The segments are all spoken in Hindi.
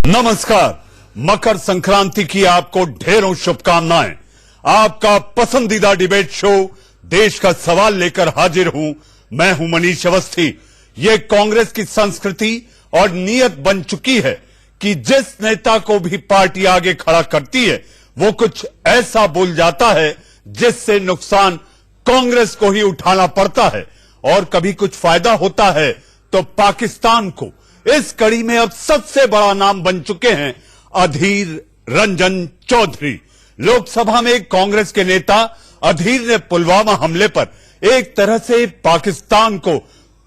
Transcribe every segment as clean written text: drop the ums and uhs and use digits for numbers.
नमस्कार। मकर संक्रांति की आपको ढेरों शुभकामनाएं। आपका पसंदीदा डिबेट शो देश का सवाल लेकर हाजिर हूं। मैं हूं मनीष अवस्थी। ये कांग्रेस की संस्कृति और नीयत बन चुकी है कि जिस नेता को भी पार्टी आगे खड़ा करती है वो कुछ ऐसा बोल जाता है जिससे नुकसान कांग्रेस को ही उठाना पड़ता है, और कभी कुछ फायदा होता है तो पाकिस्तान को। इस कड़ी में अब सबसे बड़ा नाम बन चुके हैं अधीर रंजन चौधरी। लोकसभा में कांग्रेस के नेता अधीर ने पुलवामा हमले पर एक तरह से पाकिस्तान को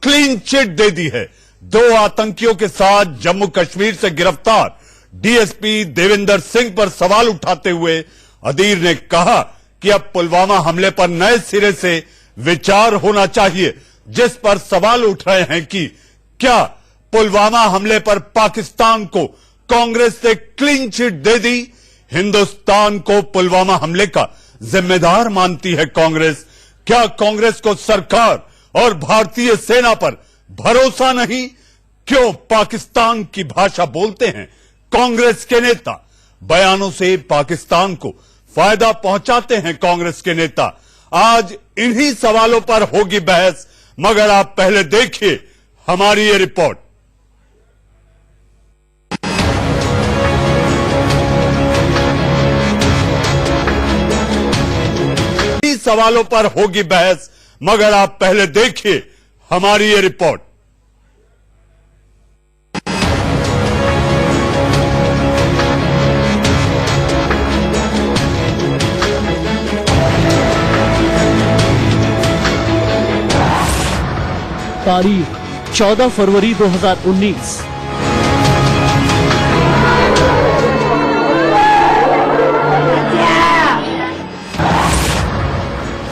क्लीन चिट दे दी है। 2 आतंकियों के साथ जम्मू कश्मीर से गिरफ्तार डीएसपी देविंदर सिंह पर सवाल उठाते हुए अधीर ने कहा कि अब पुलवामा हमले पर नए सिरे से विचार होना चाहिए, जिस पर सवाल उठ रहे हैं कि क्या पुलवामा हमले पर पाकिस्तान को कांग्रेस ने क्लीन चिट दे दी। हिंदुस्तान को पुलवामा हमले का जिम्मेदार मानती है कांग्रेस। क्या कांग्रेस को सरकार और भारतीय सेना पर भरोसा नहीं? क्यों पाकिस्तान की भाषा बोलते हैं कांग्रेस के नेता? बयानों से पाकिस्तान को फायदा पहुंचाते हैं कांग्रेस के नेता। आज इन्हीं सवालों पर होगी बहस, मगर आप पहले देखिए हमारी ये रिपोर्ट। सवालों पर होगी बहस, मगर आप पहले देखिए हमारी ये रिपोर्ट। तारीख 14 फरवरी 2019।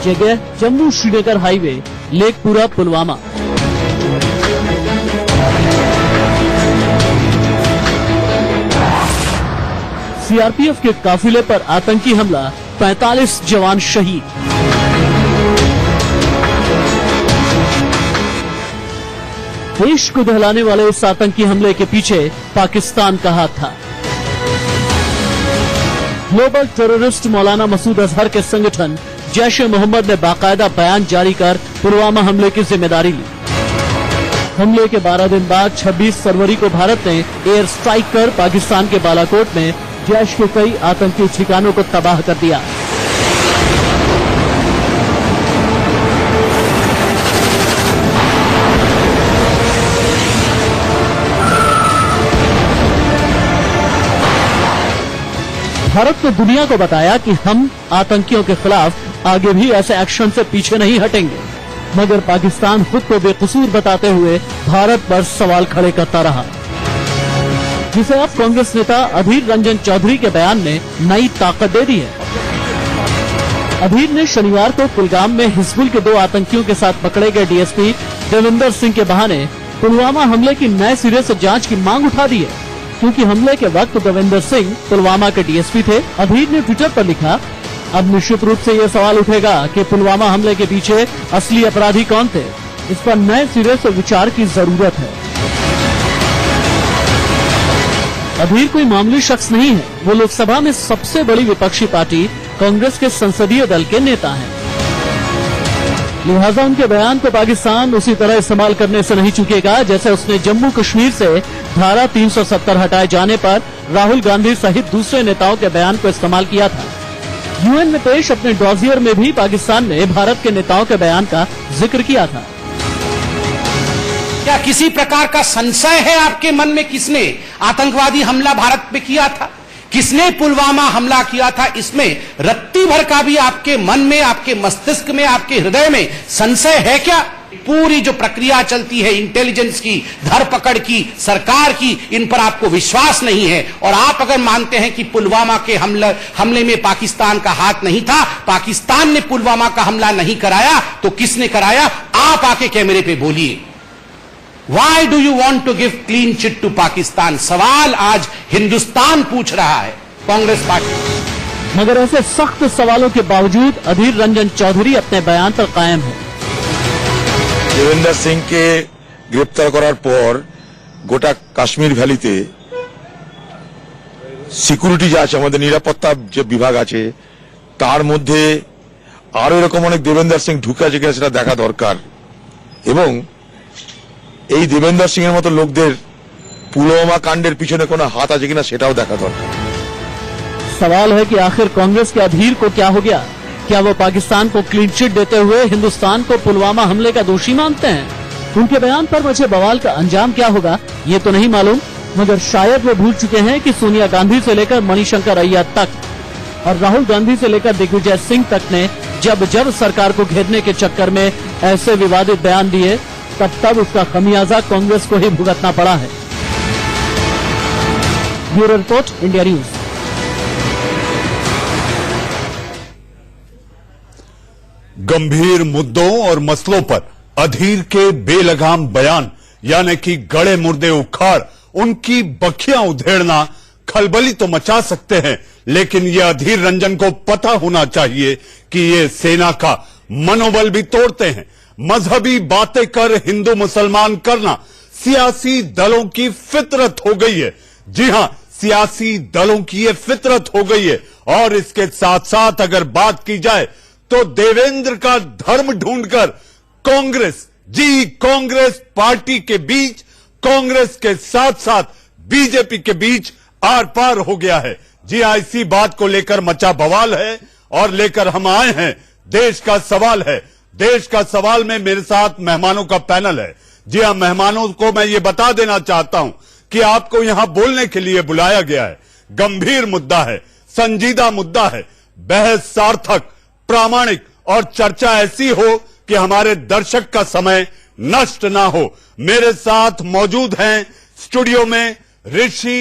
जगह जम्मू श्रीनगर हाईवे, लेकपुरा, पुलवामा। सीआरपीएफ के काफिले पर आतंकी हमला, 45 जवान शहीद। देश को दहलाने वाले इस आतंकी हमले के पीछे पाकिस्तान का हाथ था। ग्लोबल टेररिस्ट मौलाना मसूद अजहर के संगठन जैश-ए-मोहम्मद ने बाकायदा बयान जारी कर पुलवामा हमले की जिम्मेदारी ली। हमले के 12 दिन बाद 26 फरवरी को भारत ने एयर स्ट्राइक कर पाकिस्तान के बालाकोट में जैश के कई आतंकी ठिकानों को तबाह कर दिया। भारत ने दुनिया को बताया कि हम आतंकियों के खिलाफ आगे भी ऐसे एक्शन से पीछे नहीं हटेंगे, मगर पाकिस्तान खुद को बेकसूर बताते हुए भारत पर सवाल खड़े करता रहा, जिसे अब कांग्रेस नेता अधीर रंजन चौधरी के बयान ने नई ताकत दे दी है। अधीर ने शनिवार को कुलगाम में हिजबुल के 2 आतंकियों के साथ पकड़े गए डीएसपी देविंदर सिंह के बहाने पुलवामा हमले की नए सिरे से जांच की मांग उठा दी है, क्योंकि हमले के वक्त देविंदर सिंह पुलवामा के डीएसपी थे। अधीर ने ट्विटर पर लिखा, अब निश्चित रूप से ये सवाल उठेगा कि पुलवामा हमले के पीछे असली अपराधी कौन थे। इस पर नए सिरे से विचार की जरूरत है। अधीर कोई मामूली शख्स नहीं है, वो लोकसभा में सबसे बड़ी विपक्षी पार्टी कांग्रेस के संसदीय दल के नेता हैं। लिहाजा उनके बयान को पाकिस्तान उसी तरह इस्तेमाल करने से नहीं चूकेगा जैसे उसने जम्मू कश्मीर से धारा 370 हटाए जाने पर राहुल गांधी सहित दूसरे नेताओं के बयान को इस्तेमाल किया था। यूएन में पेश अपने डॉजियर में भी पाकिस्तान ने भारत के नेताओं के बयान का जिक्र किया था। क्या किसी प्रकार का संशय है आपके मन में किसने आतंकवादी हमला भारत पे किया था, किसने पुलवामा हमला किया था? इसमें रत्ती भर का भी आपके मन में, आपके मस्तिष्क में, आपके हृदय में संशय है क्या? पूरी जो प्रक्रिया चलती है इंटेलिजेंस की, धरपकड़ की, सरकार की, इन पर आपको विश्वास नहीं है। और आप अगर मानते हैं कि पुलवामा के हमले में पाकिस्तान का हाथ नहीं था, पाकिस्तान ने पुलवामा का हमला नहीं कराया, तो किसने कराया? आप आके कैमरे पे बोलिए। Why do you want to give clean chit to Pakistan? सवाल आज हिंदुस्तान पूछ रहा है कांग्रेस पार्टी। मगर ऐसे सख्त सवालों के बावजूद अधीर रंजन चौधरी अपने बयान पर कायम है। দেবেন্দর সিংকে গ্রেপ্তার করার পর গোটা কাশ্মীর ভ্যালিতে সিকিউরিটি যে আছে, আমাদের নিরাপত্তা যে বিভাগ আছে, তার মধ্যে আরো এরকম অনেক দেবেন্দ্র সিং ঢুকে আছে কিনা সেটা দেখা দরকার। এবং এই দেবেন্দ্র সিং এর মতো লোকদের পুলওয়ামা कांडेर পিছনে কোনো हाथ আছে কিনা সেটাও দেখা দরকার। सवाल है कि आखिर कांग्रेस के अधीर को क्या हो गया? क्या वो पाकिस्तान को क्लीन चिट देते हुए हिंदुस्तान को पुलवामा हमले का दोषी मानते हैं? उनके बयान पर मचे बवाल का अंजाम क्या होगा ये तो नहीं मालूम, मगर शायद वो भूल चुके हैं कि सोनिया गांधी से लेकर मणिशंकर अय्यर तक और राहुल गांधी से लेकर दिग्विजय सिंह तक ने जब जब सरकार को घेरने के चक्कर में ऐसे विवादित बयान दिए, तब तब उसका खमियाजा कांग्रेस को ही भुगतना पड़ा है। Bureau report, India news. गंभीर मुद्दों और मसलों पर अधीर के बेलगाम बयान यानी कि गड़े मुर्दे उखाड़ उनकी बखियां उधेड़ना खलबली तो मचा सकते हैं, लेकिन ये अधीर रंजन को पता होना चाहिए कि ये सेना का मनोबल भी तोड़ते हैं। मजहबी बातें कर हिंदू मुसलमान करना सियासी दलों की फितरत हो गई है। जी हां, सियासी दलों की ये फितरत हो गई है। और इसके साथ साथ अगर बात की जाए तो देवेंद्र का धर्म ढूंढकर कांग्रेस पार्टी के बीच, कांग्रेस के साथ साथ बीजेपी के बीच आर पार हो गया है। जी हां, इसी बात को लेकर मचा बवाल है और लेकर हम आए हैं देश का सवाल है। देश का सवाल में मेरे साथ मेहमानों का पैनल है। जी हां, मेहमानों को मैं ये बता देना चाहता हूं कि आपको यहां बोलने के लिए बुलाया गया है। गंभीर मुद्दा है, संजीदा मुद्दा है, बहस सार्थक, प्रामाणिक और चर्चा ऐसी हो कि हमारे दर्शक का समय नष्ट ना हो। मेरे साथ मौजूद हैं स्टूडियो में ऋषि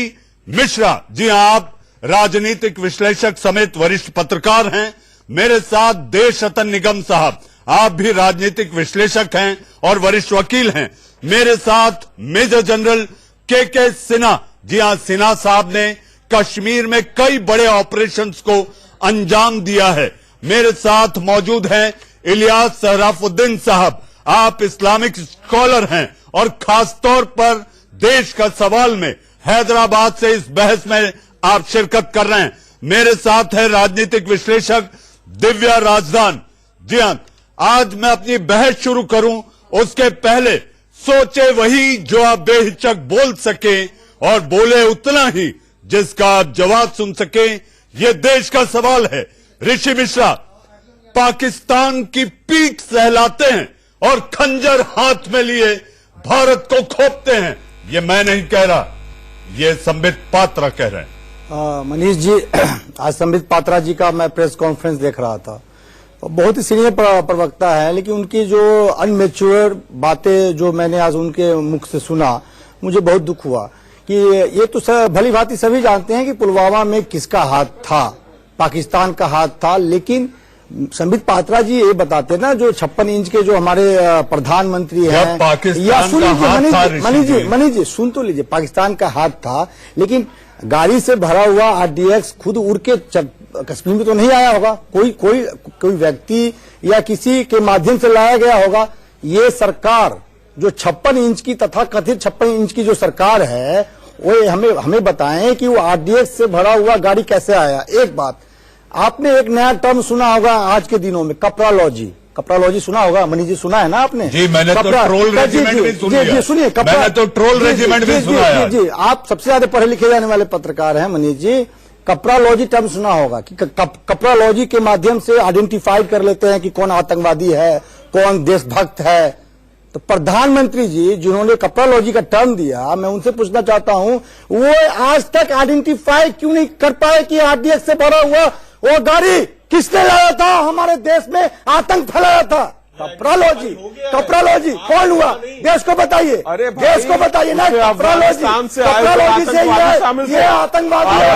मिश्रा। जी हां, आप राजनीतिक विश्लेषक समेत वरिष्ठ पत्रकार हैं। मेरे साथ देश रतन निगम साहब, आप भी राजनीतिक विश्लेषक हैं और वरिष्ठ वकील हैं। मेरे साथ मेजर जनरल के सिन्हा। जी हां, सिन्हा साहब ने कश्मीर में कई बड़े ऑपरेशंस को अंजाम दिया है। मेरे साथ मौजूद हैं इलियास सराफुद्दीन साहब, आप इस्लामिक स्कॉलर हैं और खासतौर पर देश का सवाल में हैदराबाद से इस बहस में आप शिरकत कर रहे हैं। मेरे साथ है राजनीतिक विश्लेषक दिव्या राजदान। जी हां, आज मैं अपनी बहस शुरू करूं उसके पहले सोचे वही जो आप बेहिचक बोल सके और बोले उतना ही जिसका आप जवाब सुन सके। ये देश का सवाल है। ऋषि मिश्रा, पाकिस्तान की पीठ सहलाते हैं और खंजर हाथ में लिए भारत को खोपते हैं। ये मैं नहीं कह रहा, ये संबित पात्रा कह रहे हैं। मनीष जी, आज संबित पात्रा जी का मैं प्रेस कॉन्फ्रेंस देख रहा था। बहुत ही सीनियर प्रवक्ता है, लेकिन उनकी जो अनमेच्योर बातें जो मैंने आज उनके मुख से सुना, मुझे बहुत दुख हुआ कि ये तो भली भांति सभी जानते हैं कि पुलवामा में किसका हाथ था, पाकिस्तान का हाथ था। लेकिन संबित पात्रा जी ये बताते ना, जो 56 इंच के जो हमारे प्रधानमंत्री हैं, या मनीष जी सुन तो लीजिए, पाकिस्तान का हाथ था, लेकिन गाड़ी से भरा हुआ RDX खुद उड़ के कश्मीर में तो नहीं आया होगा। कोई व्यक्ति या किसी के माध्यम से लाया गया होगा। ये सरकार जो 56 इंच की तथा कथित 56 इंच की जो सरकार है, वो हमें बताएं कि वो RDX से भरा हुआ गाड़ी कैसे आया। एक बात, आपने एक नया टर्म सुना होगा आज के दिनों में, कपड़ालॉजी सुना होगा। मनीष जी, सुना है ना आपने? जी, मैंने तो ट्रोल रेजिमेंट भी सुना है। जी सुनिए, मैंने तो ट्रोल रेजिमेंट भी सुना है। जी, आप सबसे ज्यादा पढ़े लिखे जाने वाले पत्रकार हैं मनीष जी। कपड़ालॉजी टर्म सुना होगा कि कपड़ालॉजी के माध्यम से आइडेंटिफाइड कर लेते हैं कि कौन आतंकवादी है, कौन देशभक्त है। तो प्रधानमंत्री जी जिन्होंने कपड़ालॉजी का टर्म दिया, मैं उनसे पूछना चाहता हूं, वो आज तक आइडेंटिफाई क्यों नहीं कर पाए कि RDX से भरा हुआ वो गाड़ी किसने लाया था, हमारे देश में आतंक फैलाया था? कपड़ालॉजी कौन हुआ? देश को बताइए, देश को बताइए ना। कपड़ालॉजी से ये आतंकवादी है।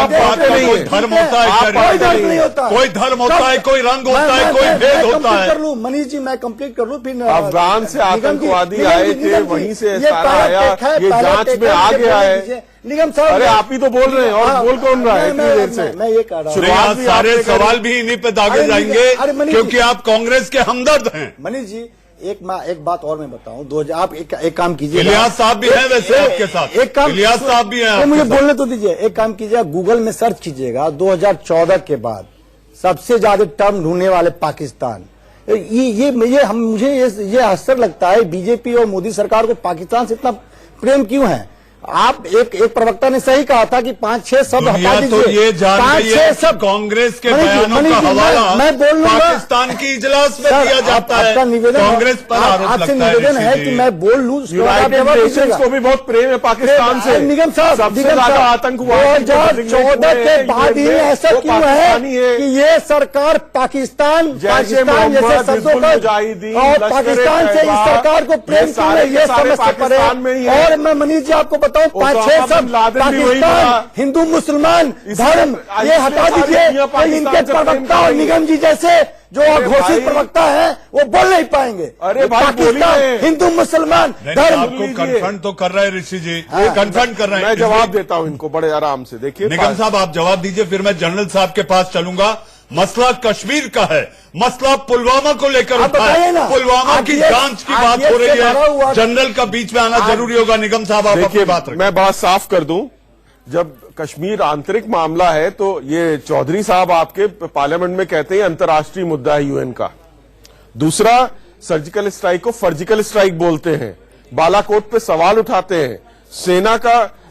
कोई धर्म होता है, कोई धर्म नहीं होता, कोई धर्म होता है, कोई रंग होता है, कोई भेद होता है। कर लूं मनीष जी, मैं कंप्लीट कर लूं फिर। अफगान से आतंकवादी आए थे, वहीं से सारा आया, ये जांच में आ गया है। निगम साहब, अरे आप ही तो बोल रहे हैं और बोल कौन रहा है इतनी देर से? मैं ये कह रहा हूँ, सारे सवाल भी इन्हीं पे दागे जाएंगे क्योंकि आप कांग्रेस के हमदर्द हैं। मनीष जी, एक बात और मैं बताऊं, 2000 आप एक काम कीजिए, इलियास साहब भी हैं वैसे आपके साथ, एक काम, इलियास साहब भी हैं, मुझे बोलने तो दीजिए। एक काम कीजिए, गूगल में सर्च कीजिएगा 2014 के बाद सबसे ज्यादा टर्म ढूंढने वाले पाकिस्तान। मुझे ये आश्चर्य लगता है बीजेपी और मोदी सरकार को पाकिस्तान से इतना प्रेम क्यों है। आप एक प्रवक्ता ने सही कहा था कि 5-6 शब्द हटा दीजिए, तो ये जान रही है कि कांग्रेस के बयानों का हवाला मैं बोल लूंगा, पाकिस्तान की इजलास में दिया जाता है। आपका निवेदन, कांग्रेस पर आरोप आपसे लगता निवेदन है कि मैं बोल लूं, यूनाइटेड नेशंस को भी बहुत प्रेम है पाकिस्तान से। निगम साहब, सबसे ज्यादा आतंकवाद 2014 के बाद ही ऐसा क्यों है कि ये सरकार पाकिस्तान जैसे शब्दों का और पाकिस्तान से इस सरकार को प्रेम क्यों है, ये समझते पड़े। और मैं मनीष जी आपको बताऊं, 5-6 शब्द पाकिस्तान, हिंदू मुसलमान धर्म, ये हटा दीजिए। इनके प्रवक्ता और निगम जी जैसे जो अघोषित प्रवक्ता है वो बोल नहीं पाएंगे। अरे भाई, पाकिस्तान, हिंदू मुसलमान धर्म। आपको कन्फ्रंट तो कर रहे हैं ऋषि जी, कन्फ्रंट कर रहे हैं। मैं जवाब देता हूं इनको बड़े आराम से। देखिए निगम साहब, आप जवाब दीजिए, फिर मैं जनरल साहब के पास चलूंगा। मसला कश्मीर का है, मसला पुलवामा को लेकर उठा है, पुलवामा की जांच की बात हो रही है, जनरल का बीच में आना जरूरी होगा। निगम साहब, आप अपनी बात रखें। मैं बात साफ कर दूं, जब कश्मीर आंतरिक मामला है तो ये चौधरी साहब आपके पार्लियामेंट में कहते हैं अंतर्राष्ट्रीय मुद्दा है यूएन का। दूसरा, सर्जिकल स्ट्राइक को फर्जिकल स्ट्राइक बोलते हैं, बालाकोट पे सवाल उठाते हैं,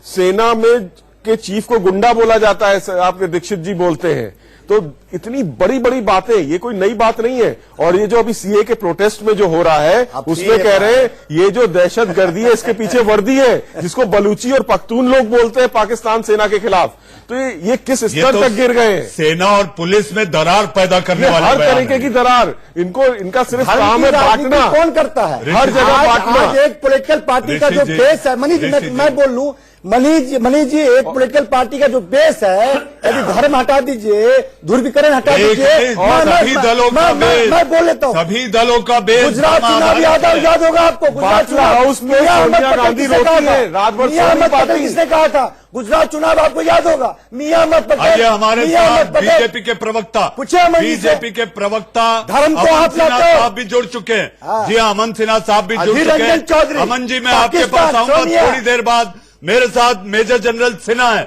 सेना में के चीफ को गुंडा बोला जाता है, आपके दीक्षित जी बोलते हैं। तो इतनी बड़ी बड़ी बातें, ये कोई नई बात नहीं है। और ये जो अभी सीए के प्रोटेस्ट में जो हो रहा है उसमें कह रहे हैं ये जो दहशत गर्दी है इसके पीछे वर्दी है, जिसको बलूची और पख्तून लोग बोलते हैं पाकिस्तान सेना के खिलाफ। तो ये किस स्तर तक गिर गए हैं। सेना और पुलिस में दरार पैदा करने वाले हर तरीके की दरार, इनका सिर्फ काम है बांटना। कौन करता है हर जगह बांटना। आज एक पॉलिटिकल पार्टी का जो बेस है, मनीष मैं बोल लूं, मनीष जी, एक पॉलिटिकल पार्टी का जो बेस है, यदि धर्म हटा दीजिए, ध्रुवीकरण हटा दीजिए, सभी दलों का बेस, मैं बोल लेता हूँ, सभी दलों का बेस। गुजरात चुनाव याद होगा आपको, गुजरात चुनाव हाउस में सोनिया गांधी रोती है, रात भर सोनी पार्टी। किसने कहा था गुजरात चुनाव आपको याद होगा? मियां अहमद पटेल। हमारे बीजेपी के प्रवक्ता, बीजेपी के प्रवक्ता धर्म को आप साहब भी जुड़ चुके हैं। जी हाँ, अमन सिन्हा साहब भी जुड़ चुके हैं। अमन जी, मैं आपके पास आऊंगा थोड़ी देर बाद। मेरे साथ मेजर जनरल सिन्हा है।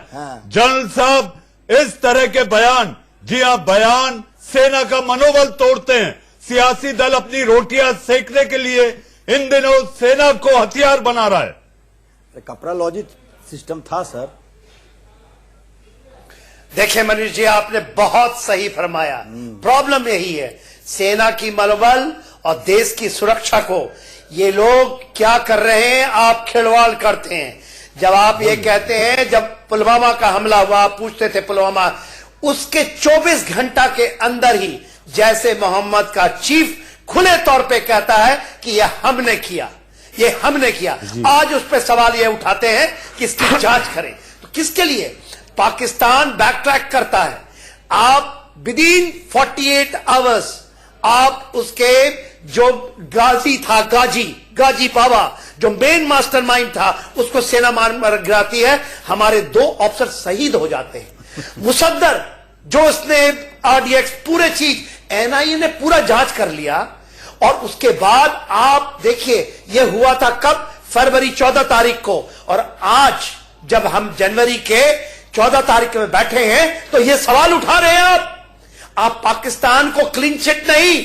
जनरल साहब, इस तरह के बयान, जी हाँ, बयान सेना का मनोबल तोड़ते हैं। सियासी दल अपनी रोटियां सेकने के लिए इन दिनों सेना को हथियार बना रहा है। कपड़ा लॉजिक सिस्टम था सर। देखिए मनीष जी, आपने बहुत सही फरमाया। प्रॉब्लम यही है, सेना की मनोबल और देश की सुरक्षा को ये लोग क्या कर रहे हैं, आप खिलवाड़ करते हैं। जब आप ये कहते हैं, जब पुलवामा का हमला हुआ, आप पूछते थे पुलवामा, उसके 24 घंटा के अंदर ही जैसे मोहम्मद का चीफ खुले तौर पे कहता है कि यह हमने किया, ये हमने किया। आज उस पर सवाल ये उठाते हैं कि इसकी जांच करें। तो किसके लिए? पाकिस्तान बैक ट्रैक करता है। आप विदिन 48 आवर्स आप उसके जो गाजी था, गाजी बाबा जो मेन मास्टरमाइंड था, उसको सेना मार गिराती है। हमारे 2 ऑफिसर शहीद हो जाते हैं। मुसद्दर जो उसने आरडीएक्स पूरे चीज एनआईए ने पूरा जांच कर लिया। और उसके बाद आप देखिए ये हुआ था कब? फरवरी 14 तारीख को। और आज जब हम जनवरी के 14 तारीख में बैठे हैं तो ये सवाल उठा रहे हैं आप पाकिस्तान को क्लीन चिट नहीं,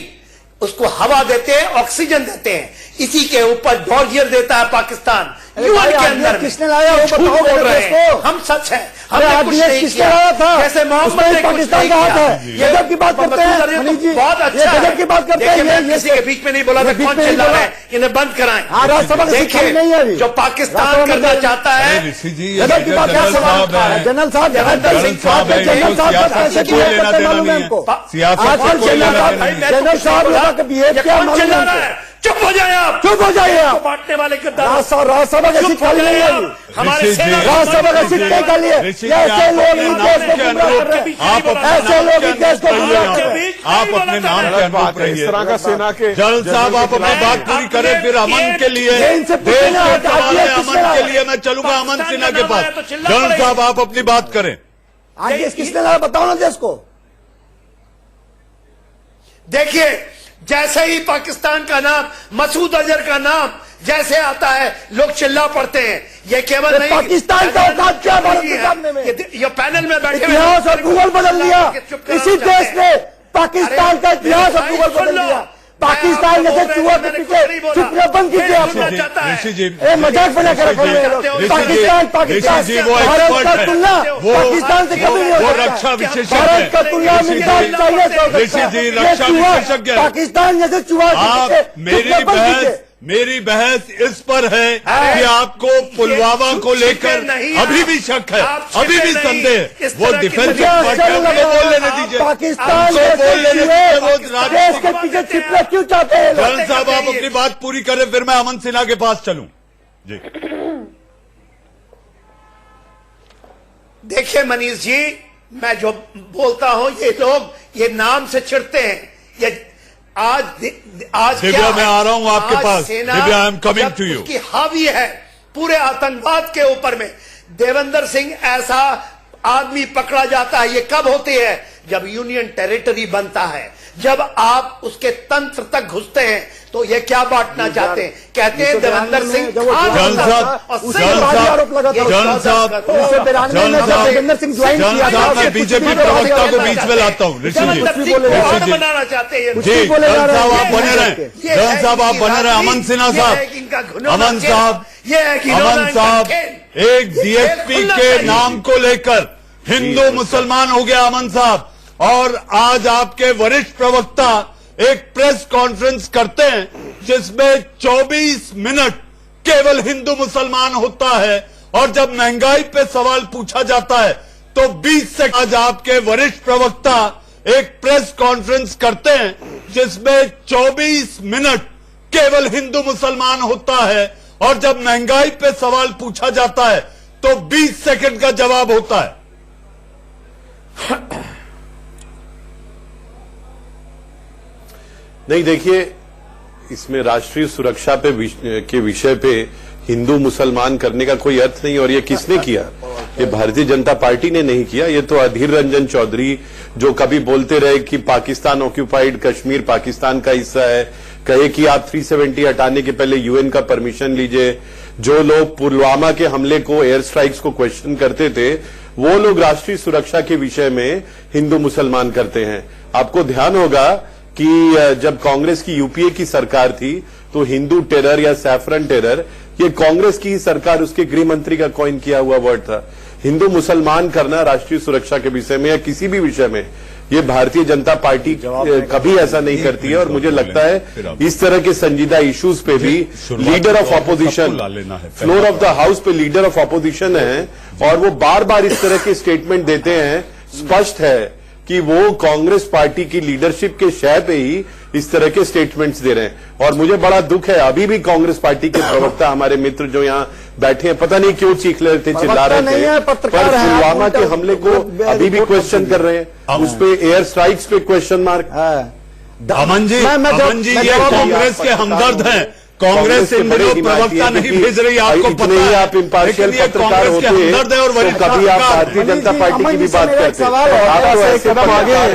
उसको हवा देते हैं, ऑक्सीजन देते हैं। इसी के ऊपर डॉलर देता है पाकिस्तान यूएन के अंदर। किसने लाया वो बताओ बोल रहे हैं। हम सच है, हमने कुछ नहीं किया। जैसे मोहम्मद ने पाकिस्तान का हाथ है। गजब की बात करते हैं मनीष जी, बहुत अच्छा गजब की बात करते हैं। मैं किसी के बीच में नहीं बोला था कौन चिल्ला रहा है, इन्हें बंद कराएं। देखिए जो पाकिस्तान करना चाहता है, गजब की बात। क्या सवाल उठा है जनरल साहब? जनरल साहब कैसे मालूम है हमको? जनरल साहब बिहेव क्या मालूम है? चुप हो जाए आप, चुप हो जाइए आप। बांटने वाले राज्यसभा का सीट खाली नहीं है। हमारे राज्यसभा का सीट नहीं खाली है। ऐसे लोग इस देश को गुमराह कर रहे हैं। ऐसे लोग इस देश को गुमराह कर रहे हैं। आप अपने नाम के अनुरूप रहिए। इस तरह का सेना के जनरल साहब, आप अपनी बात पूरी करें, फिर अमन के लिए, देश के अमन के लिए मैं चलूंगा अमन सिन्हा के पास। जनरल साहब, आप अपनी बात करें। आज देश किसने लाया बताओ ना देश को। देखिए जैसे ही पाकिस्तान का नाम, मसूद अजहर का नाम जैसे आता है, लोग चिल्ला पड़ते हैं। ये केवल नहीं, पाकिस्तान का औकात क्या भारत के सामने में? ये पैनल में बैठे इतिहास और भूगोल बदल दिया इसी देश ने। पाकिस्तान का इतिहास और भूगोल बदल दिया। पाकिस्तान जैसे चूहा के पीछे छुपना बंद कीजिए आपने। मजाक बना कर पाकिस्तान भारत का तुलना पाकिस्तान से कभी नहीं हो रक्षा विशेषज्ञ, भारत का तुलना पाकिस्तान जैसे चूहा। मेरी बहस इस पर है कि आपको पुलवामा को लेकर अभी भी शक है, अभी भी संदेह है। वो डिफेंस बोल लेने दीजिए, पाकिस्तान देश के पीछे छिपना क्यों चाहते हैं? जलन साहब आप अपनी बात पूरी करें, फिर मैं अमन सिन्हा के पास चलूं। जी देखिए मनीष जी, मैं जो बोलता हूं, ये लोग ये नाम से चिढ़ते हैं। ये आज दिव्या, मैं आ रहा हूं आपके पास। Divya, I am coming to you. की हावी है पूरे आतंकवाद के ऊपर में। देवेंद्र सिंह ऐसा आदमी पकड़ा जाता है, ये कब होती है? जब यूनियन टेरिटरी बनता है, जब आप उसके तंत्र तक घुसते हैं। तो ये क्या बांटना चाहते हैं? कहते हैं देवेंद्र सिंह मैं बीजेपी प्रवक्ता को बीच में लाता हूँ। बनाना चाहते हैं। साहब आप बने रहे, जलन साहब आप बने रहे। अमन सिन्हा साहब, अमन साहब, एक डीएसपी के नाम को लेकर हिंदू मुसलमान हो गया अमन साहब, और आज आपके वरिष्ठ प्रवक्ता एक प्रेस कॉन्फ्रेंस करते हैं जिसमें 24 मिनट केवल हिंदू मुसलमान होता है, और जब महंगाई पे सवाल पूछा जाता है तो 20 से आज आपके वरिष्ठ प्रवक्ता एक प्रेस कॉन्फ्रेंस करते हैं जिसमें 24 मिनट केवल हिंदू मुसलमान होता है, और जब महंगाई पे सवाल पूछा जाता है तो 20 सेकंड का जवाब होता है। नहीं, देखिए, इसमें राष्ट्रीय सुरक्षा के विषय पे हिंदू मुसलमान करने का कोई अर्थ नहीं। और ये किसने किया? ये भारतीय जनता पार्टी ने नहीं किया। ये तो अधीर रंजन चौधरी, जो कभी बोलते रहे कि पाकिस्तान ऑक्यूपाइड कश्मीर पाकिस्तान का हिस्सा है, कहे कि आप 370 हटाने के पहले यूएन का परमिशन लीजिए। जो लोग पुलवामा के हमले को, एयर स्ट्राइक्स को क्वेश्चन करते थे, वो लोग राष्ट्रीय सुरक्षा के विषय में हिंदू मुसलमान करते हैं। आपको ध्यान होगा कि जब कांग्रेस की यूपीए की सरकार थी तो हिंदू टेरर या सैफरन टेरर, ये कांग्रेस की सरकार, उसके गृह मंत्री का कॉइन किया हुआ वर्ड था। हिंदू मुसलमान करना राष्ट्रीय सुरक्षा के विषय में या किसी भी विषय में, ये भारतीय जनता पार्टी कभी ऐसा नहीं करती है। और मुझे लगता है इस तरह के संजीदा इश्यूज पे भी leader of opposition, floor of the house पे लीडर ऑफ ऑपोजिशन है, और वो बार बार इस तरह के स्टेटमेंट देते हैं। स्पष्ट है कि वो कांग्रेस पार्टी की लीडरशिप के शय पे ही इस तरह के स्टेटमेंट्स दे रहे हैं। और मुझे बड़ा दुख है, अभी भी कांग्रेस पार्टी के प्रवक्ता हमारे मित्र जो यहाँ बैठे हैं, पता नहीं क्यों चीख रहे थे, चिल्ला रहे थे, पर पुलवामा के हमले को अभी भी क्वेश्चन कर रहे हैं। उस पे एयर स्ट्राइक्स पे क्वेश्चन मार्क। अमन जी, ये कांग्रेस के हमदर्द हैं। कांग्रेस इन दिनों प्रवक्ता नहीं भेज रही, आपको पता है। आप इम्पार्शियल पत्रकार होते हैं तो कभी आप भारतीय जनता पार्टी की भी बात करते हैं। आप तो ऐसे कदम आगे हैं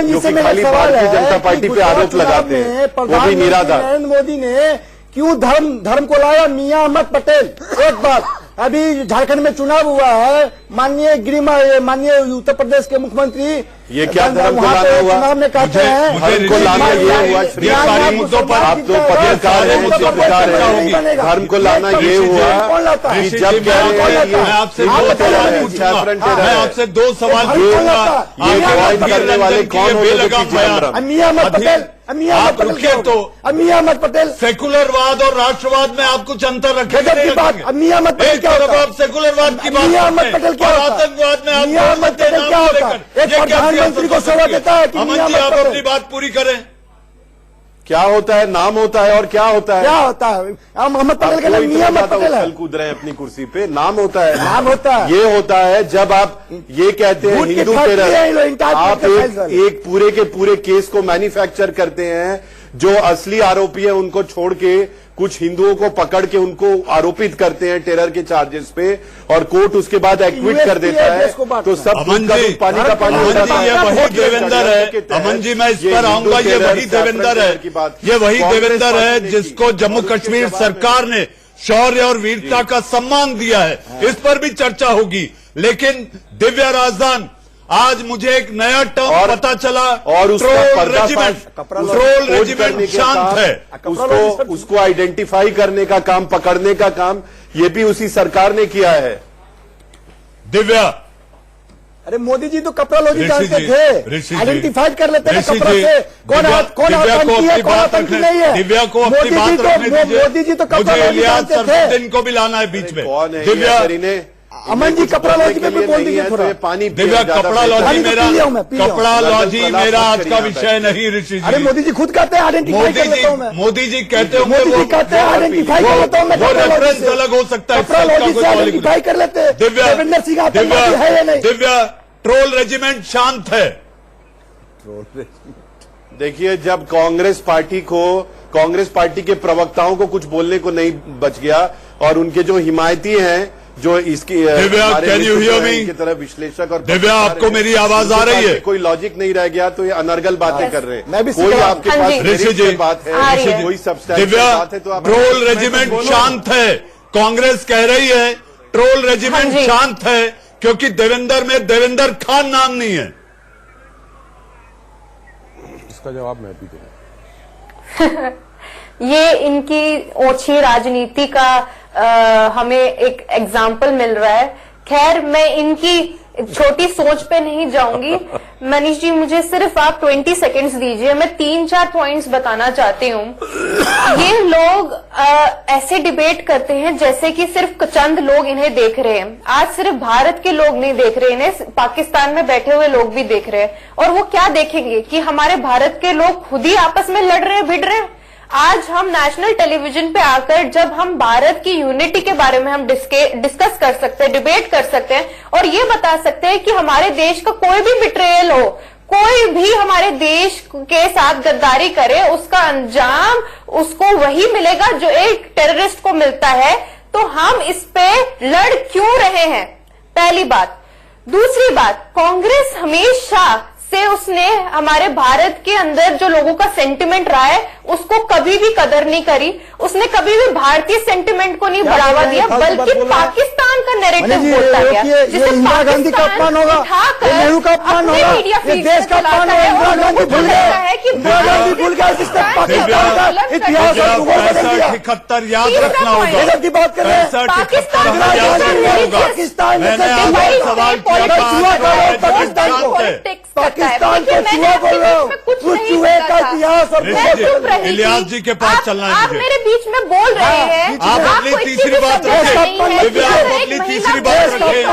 जो कि खाली भारतीय जनता पार्टी पे आरोप लगाते हैं, वो भी निराधार। नरेंद्र मोदी ने क्यों धर्म को लाया? मियां अहमद पटेल। एक बात, अभी झारखंड में चुनाव हुआ है, माननीय उत्तर प्रदेश के मुख्यमंत्री, ये क्या धर्म को लाना हुआ? चुनाव में कहते हैं धर्म को लाना ये हुआ। श्री मुद्दों पर आप तो पत्रकार हैं, मुद्दे पत्रकार हैं। धर्म को लाना ये हुआ कि जब कह रहे हैं, मैं आपसे 2 सवाल पूछूंगा। ये गवाही करने वाले कौन होते? मियां अहमद पटेल। मियां अहमद पटेल। सेकुलरवाद और राष्ट्रवाद में आप कुछ अंतर रखेंगे? मियां अहमद पटेल क्या होता है? आप सेकुलरवाद की बात, मियां अहमद पटेल क्या होता है? आतंकवाद में आप मियां अहमद पटेल क्या होता है? एक प्रधानमंत्री को सवाल देता है कि अमन जी, आप अपनी बात पूरी करें। क्या होता है? नाम होता है। और क्या होता है? क्या होता है? मोहम्मद पटेल का नाम मियां अहमद पटेल है। कूद रहे हैं अपनी कुर्सी पे। नाम होता है। नाम होता है। ये होता है जब आप ये कहते हैं हिंदू टेरर, आप एक पूरे के पूरे केस को मैन्युफैक्चर करते हैं जो असली आरोपी है उनको छोड़ के कुछ हिंदुओं को पकड़ के उनको आरोपित करते हैं टेरर के चार्जेस पे, और कोर्ट उसके बाद एक्विट कर देता है, तो सब अमन जी, पानी का पानी अमन जी, ये वही देवेंद्र है। अमन जी, मैं इस पर आऊंगा। ये वही देवेंद्र है, ये वही देवेंद्र है जिसको जम्मू कश्मीर सरकार ने शौर्य और वीरता का सम्मान दिया है। इस पर भी चर्चा होगी। लेकिन दिव्या राजदान, आज मुझे एक नया टर्म पता चला, और ट्रोल रेजिमेंट शांत है। उसको आइडेंटिफाई करने का काम, पकड़ने का काम, ये भी उसी सरकार ने किया है। दिव्या, अरे मोदी जी तो कपड़ालोजी जानते थे, आइडेंटिफाई कर लेते हैं कपड़ा से कौन आतंकी है, कौन आतंकी नहीं है। दिव्या को अपनी बात रखने दीजिए। मोदी जी तो मुझे इलियास सरफुद्दीन को भी लाना है बीच में। कौन है दिव्या, अमन जी कपड़ालोजी पे बोल दीजिए थोड़ा। पानी दिव्या, कपड़ालॉजी मेरा आज का विषय नहीं ऋषि जी। अरे मोदी जी खुद कहते हैं आइडेंटिफाई कर लेता हूं मैं। मोदी जी कहते होंगे, मोदी जी कहते हैं आइडेंटिफाई कर लेता हूं मैं। वो रेफरेंस अलग हो सकता है, कपड़ालोजी से आइडेंटिफाई कर लेते हैं। देवेंद्र सिंह आतंकवादी है या नहीं? दिव्या, ट्रोल रेजिमेंट शांत है। देखिए, जब कांग्रेस पार्टी के प्रवक्ताओं को कुछ बोलने को नहीं बच गया, और उनके जो हिमायती हैं, जो इसकी Divya, can you hear me? की तरह विश्लेषक और दिव्या, आपको मेरी आवाज आ रही है? कोई लॉजिक नहीं रह गया, तो ये अनर्गल बातें कर रहे हैं। मैं भी कोई आपके पास ऋषि जी बात है, कोई सब्सटेंशियल दिव्या, बात है तो आप ट्रोल रेजिमेंट शांत है। कांग्रेस कह रही है ट्रोल रेजिमेंट शांत है क्योंकि देवेंद्र में देवेंद्र खान नाम नहीं है। इसका जवाब मैं भी दूंगा। ये इनकी ओछी राजनीति का हमें एक एग्जाम्पल मिल रहा है। खैर, मैं इनकी छोटी सोच पे नहीं जाऊंगी। मनीष जी, मुझे सिर्फ आप 20 सेकेंड्स दीजिए। मैं 3-4 पॉइंट्स बताना चाहती हूँ। ये लोग ऐसे डिबेट करते हैं जैसे कि सिर्फ चंद लोग इन्हें देख रहे हैं। आज सिर्फ भारत के लोग नहीं देख रहे, इन्हें पाकिस्तान में बैठे हुए लोग भी देख रहे हैं। और वो क्या देखेंगे कि हमारे भारत के लोग खुद ही आपस में लड़ रहे हैं, भिड़ रहे हैं। आज हम नेशनल टेलीविजन पे आकर जब हम भारत की यूनिटी के बारे में हम डिस्कस कर सकते हैं, डिबेट कर सकते हैं, और ये बता सकते हैं कि हमारे देश का कोई भी बिट्रेयल हो, कोई भी हमारे देश के साथ गद्दारी करे, उसका अंजाम उसको वही मिलेगा जो एक टेररिस्ट को मिलता है। तो हम इस पे लड़ क्यों रहे हैं? पहली बात। दूसरी बात, कांग्रेस हमेशा से उसने हमारे भारत के अंदर जो लोगों का सेंटिमेंट रहा है उसको कभी भी कदर नहीं करी। उसने कभी भी भारतीय सेंटिमेंट को नहीं बढ़ावा दिया, बल्कि पाकिस्तान का नैरेटिव बोलता गया, जिसे इंदिरा गांधी का अपमान होगा, नेहरू का अपमान होगा, ये देश का अपमान होगा। इंदिरा गांधी भूल गए, इंदिरा गांधी भूल गए, जिसने पाकिस्तान का इतिहास और भूगोल बदल दिया। 71 याद रखना होगा। की बात कर रहे हैं, पाकिस्तान पाकिस्तान को चूहा बोल रहे हो, उस चूहे का इतिहास और इलियास जी के पास चलना है। आप मेरे बीच में बोल रहे हैं। आप अपनी तीसरी बात रखें। दिव्या, आप अपनी तीसरी बात रखें।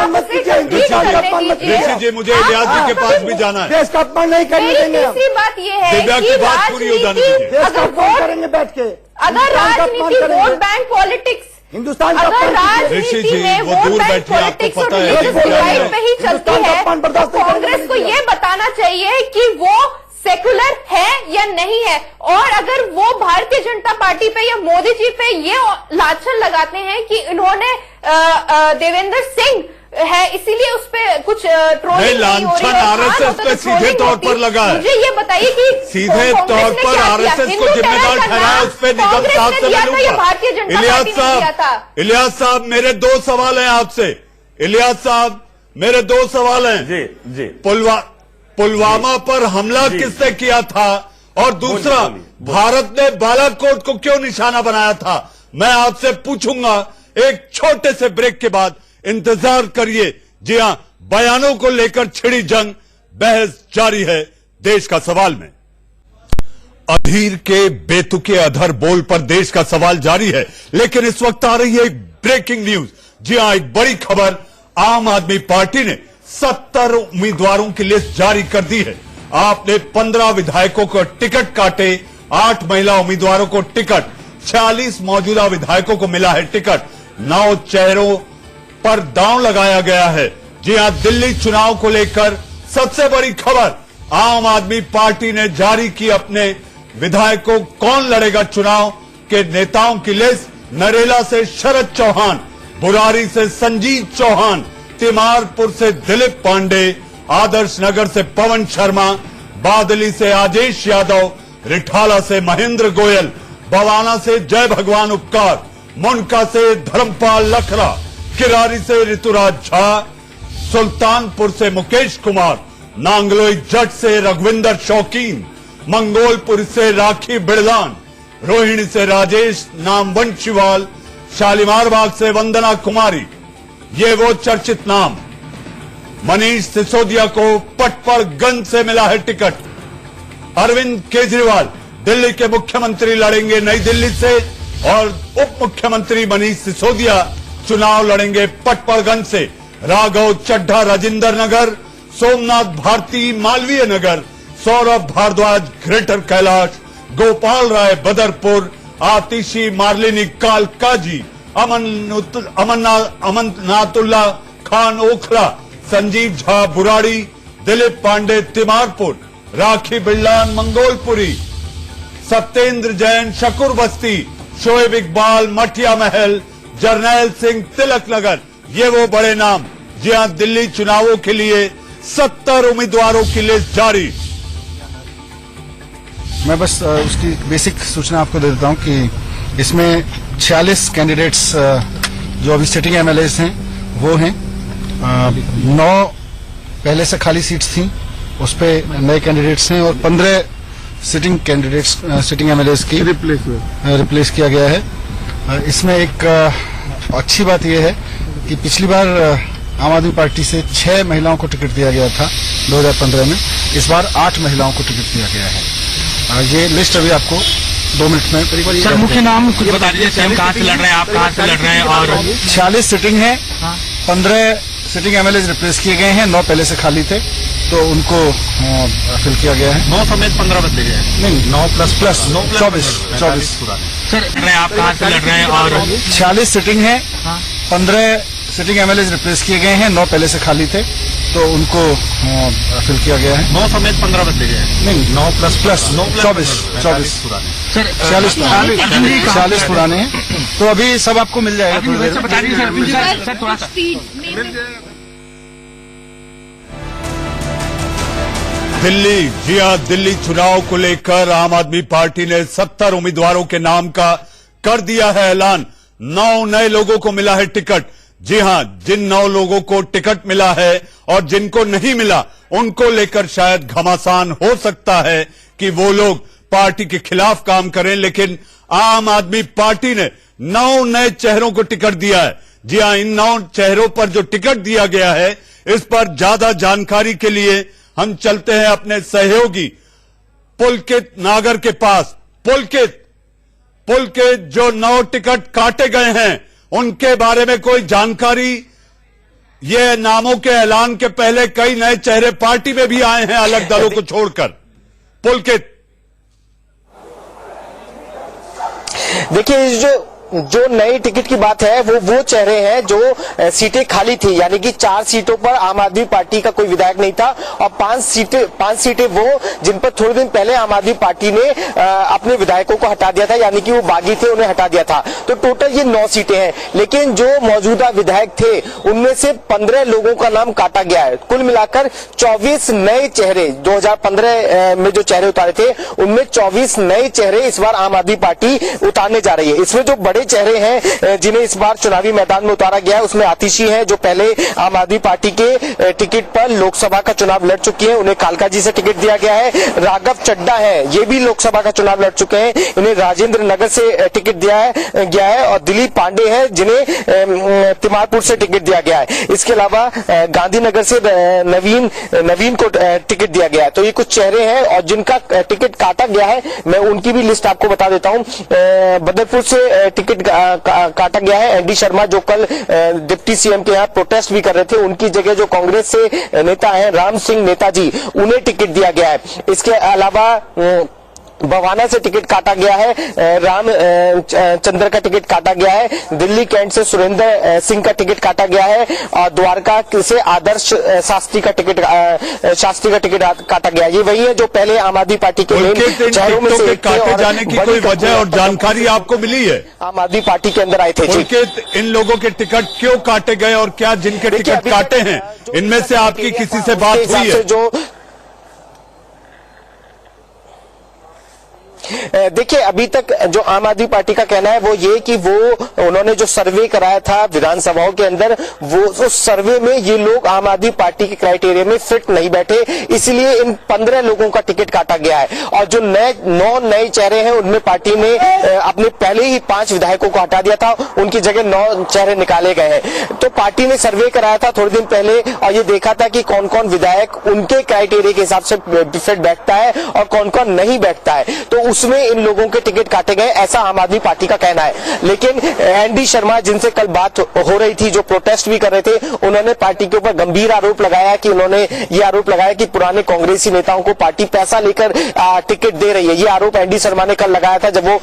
ऋषि जी, मुझे इलियास जी के पास भी जाना है। देश का अपमान नहीं करने देंगे। तीसरी बात ये है दिव्या की बात पूरी हो जानी चाहिए। देश का अपमान करेंगे बैठ के। अगर राजनीति वोट बैंक पॉलिटिक्स, हिंदुस्तान का अगर ऋषि राजनीति जी, में वो वोट दूर बैंक बैठी, आपको पॉलिटिक्स और पता है। डिवाइड पे ही चलती है, तो कांग्रेस को ये बताना चाहिए कि वो सेकुलर है या नहीं है। और अगर वो भारतीय जनता पार्टी पे या मोदी जी पे ये लाछन लगाते हैं कि इन्होंने देवेंद्र सिंह है इसीलिए उस पे कुछ ट्रोलिंग लांछन आरएसएस पे सीधे तौर पर लगा है। मुझे ये बताइए कि सीधे तौर पर आरएसएस को जिम्मेदार ठहराया, उस पे निगम साहब से मिलूंगा। भारतीय जनता पार्टी ने किया था। इलियास साहब, मेरे 2 सवाल हैं आपसे। इलियास साहब, मेरे 2 सवाल हैं। जी। पुलवामा पर हमला किसने किया था? और दूसरा, भारत ने बालाकोट को क्यों निशाना बनाया था? मैं आपसे पूछूंगा एक छोटे से ब्रेक के बाद। इंतजार करिए। जी हां, बयानों को लेकर छिड़ी जंग, बहस जारी है देश का सवाल में। अधीर के बेतुके अधर बोल पर देश का सवाल जारी है, लेकिन इस वक्त आ रही है एक ब्रेकिंग न्यूज। जी हां, एक बड़ी खबर। आम आदमी पार्टी ने 70 उम्मीदवारों की लिस्ट जारी कर दी है। आपने 15 विधायकों को टिकट काटे, 8 महिला उम्मीदवारों को टिकट, 46 मौजूदा विधायकों को मिला है टिकट, 9 चेहरों पर दांव लगाया गया है। जी हां, दिल्ली चुनाव को लेकर सबसे बड़ी खबर, आम आदमी पार्टी ने जारी की अपने विधायकों कौन लड़ेगा चुनाव के नेताओं की लिस्ट नरेला से शरद चौहान, बुरारी से संजीव चौहान, तिमारपुर से दिलीप पांडे, आदर्श नगर से पवन शर्मा, बादली से आजेश यादव, रिठाला से महेंद्र गोयल, बवाना से जय भगवान उपकार, मुनका से धर्मपाल लखरा, किरारी से ऋतुराज झा, सुल्तानपुर से मुकेश कुमार, नांगलोई जट से रघुविंदर शौकीन, मंगोलपुर से राखी बिड़लान, रोहिणी से राजेश नामवंशीवाल, शालीमार बाग से वंदना कुमारी। ये वो चर्चित नाम। मनीष सिसोदिया को पटपड़गंज से मिला है टिकट। अरविंद केजरीवाल दिल्ली के मुख्यमंत्री लड़ेंगे नई दिल्ली से और उप मुख्यमंत्री मनीष सिसोदिया चुनाव लड़ेंगे पटपड़गंज से। राघव चड्ढा राजेंद्र नगर, सोमनाथ भारती मालवीय नगर, सौरभ भारद्वाज ग्रेटर कैलाश, गोपाल राय बदरपुर, आतिशी मार्लिनी कालकाजी, अमरनाथुल्ला खान ओखला, संजीव झा बुराड़ी, दिलीप पांडे तिमारपुर, राखी बिड़लान मंगोलपुरी, सत्येंद्र जैन शकुर बस्ती, शोएब इकबाल मटिया महल, जरनैल सिंह तिलक नगर। ये वो बड़े नाम। जी हां, दिल्ली चुनावों के लिए 70 उम्मीदवारों की लिस्ट जारी। मैं बस उसकी बेसिक सूचना आपको दे देता हूं कि इसमें 46 कैंडिडेट्स जो अभी सिटिंग एमएलएस हैं वो हैं। 9 पहले से खाली सीट्स थी, उस पे नए कैंडिडेट्स हैं और 15 सिटिंग कैंडिडेट्स सिटिंग एमएलएस की रिप्लेस किया गया है। इसमें एक अच्छी बात यह है कि पिछली बार आम आदमी पार्टी से 6 महिलाओं को टिकट दिया गया था 2015 में, इस बार 8 महिलाओं को टिकट दिया गया है। ये लिस्ट अभी आपको 2 मिनट में। सर मुख्य नाम कुछ बता दीजिए, स्वयं कहाँ से लड़ रहे हैं, आप कहाँ से लड़ रहे हैं? और 46 सिटिंग है, 15 सिटिंग एमएलए रिप्लेस किए गए हैं, 9 पहले से खाली थे तो उनको फिल किया गया है। 9 समेत 15 बदले गए हैं। नहीं, 9 प्लस 24 सर आप कहाँ से लड़ रहे हैं? और 46 सिटिंग है, 15 सिटिंग एमएलए रिप्लेस किए गए हैं, 9 पहले से खाली थे तो उनको फिल किया गया है। 9 समेत 15 बदले गए हैं। नहीं, 9 प्लस 24 सर 40 पुराने हैं तो अभी सब आपको मिल जाएगा थोड़ी देर में। बता दीजिए सर थोड़ा सा। दिल्ली, जी हां, दिल्ली चुनाव को लेकर आम आदमी पार्टी ने 70 उम्मीदवारों के नाम का कर दिया है ऐलान। 9 नए लोगों को मिला है टिकट। जी हां, जिन 9 लोगों को टिकट मिला है और जिनको नहीं मिला उनको लेकर शायद घमासान हो सकता है कि वो लोग पार्टी के खिलाफ काम करें, लेकिन आम आदमी पार्टी ने 9 नए चेहरों को टिकट दिया है। जी हां, इन 9 चेहरों पर जो टिकट दिया गया है इस पर ज्यादा जानकारी के लिए हम चलते हैं अपने सहयोगी पुलकित नागर के पास। पुलकित जो 9 टिकट काटे गए हैं उनके बारे में कोई जानकारी? ये नामों के ऐलान के पहले कई नए चेहरे पार्टी में भी आए हैं अलग दलों को छोड़कर। पुलकित, देखिए जो नई टिकट की बात है वो चेहरे हैं जो सीटें खाली थी, यानी कि 4 सीटों पर आम आदमी पार्टी का कोई विधायक नहीं था और 5 सीटें वो जिन पर थोड़े दिन पहले आम आदमी पार्टी ने अपने विधायकों को हटा दिया था, यानी कि वो बागी थे उन्हें हटा दिया था। तो टोटल ये 9 सीटें हैं, लेकिन जो मौजूदा विधायक थे उनमें से 15 लोगों का नाम काटा गया है। कुल मिलाकर 24 नए चेहरे 2015 में जो चेहरे उतारे थे उनमें 24 नए चेहरे इस बार आम आदमी पार्टी उतारने जा रही है। इसमें जो बड़े चेहरे हैं जिन्हें इस बार चुनावी मैदान में उतारा गया है उसमें आतिशी हैं जो पहले आम आदमी पार्टी के टिकट पर लोकसभा का चुनाव लड़ चुकी हैं, उन्हें कालकाजी से टिकट दिया गया है। राघव चड्ढा है, ये भी लोकसभा का चुनाव लड़ चुके हैं, इन्हें राजेंद्र नगर से टिकट दिया गया है। और दिलीप पांडे हैं जिन्हें तिमारपुर से टिकट दिया गया है। इसके अलावा गांधीनगर से नवीन को टिकट दिया गया है। तो ये कुछ चेहरे हैं और जिनका टिकट काटा गया है मैं उनकी भी लिस्ट आपको बता देता हूं। बदरपुर से टिकट काटा गया है। एनडी शर्मा जो कल डिप्टी सीएम के यहाँ प्रोटेस्ट भी कर रहे थे, उनकी जगह जो कांग्रेस से नेता हैं राम सिंह नेताजी, उन्हें टिकट दिया गया है। इसके अलावा बवाना से टिकट काटा गया है, राम चंद्र का टिकट काटा गया है, दिल्ली कैंट से सुरेंद्र सिंह का टिकट काटा गया है और द्वारका से आदर्श शास्त्री का टिकट काटा गया है। ये वही है जो पहले आम आदमी पार्टी के चेहरों में से काटे जाने की कोई वजह और जानकारी आपको मिली है? आम आदमी पार्टी के अंदर आए थे जी। इन लोगों के टिकट क्यों काटे गए और क्या जिनके टिकट काटे हैं इनमें से आपकी किसी से बात हुई है? देखिए, अभी तक जो आम आदमी पार्टी का कहना है वो ये कि वो उन्होंने जो सर्वे कराया था विधानसभाओं के अंदर, वो उस सर्वे में ये लोग आम आदमी पार्टी के क्राइटेरिया में फिट नहीं बैठे, इसलिए इन 15 लोगों का टिकट काटा गया है। और जो 9 नए चेहरे हैं उनमें पार्टी ने अपने पहले ही 5 विधायकों को हटा दिया था, उनकी जगह 9 चेहरे निकाले गए हैं। तो पार्टी ने सर्वे कराया था थोड़े दिन पहले और ये देखा था कि कौन कौन विधायक उनके क्राइटेरिया के हिसाब से फिट बैठता है और कौन कौन नहीं बैठता है, तो उसमें इन लोगों के टिकट काटे गए, ऐसा आम आदमी पार्टी का कहना है। लेकिन एनडी शर्मा जिनसे कल बात हो रही थी, जो प्रोटेस्ट भी कर रहे थे, उन्होंने पार्टी के ऊपर गंभीर आरोप लगाया कि उन्होंने ये आरोप लगाया कि पुराने कांग्रेसी नेताओं को पार्टी पैसा लेकर टिकट दे रही है। ये आरोप एनडी शर्मा ने कल लगाया था जब वो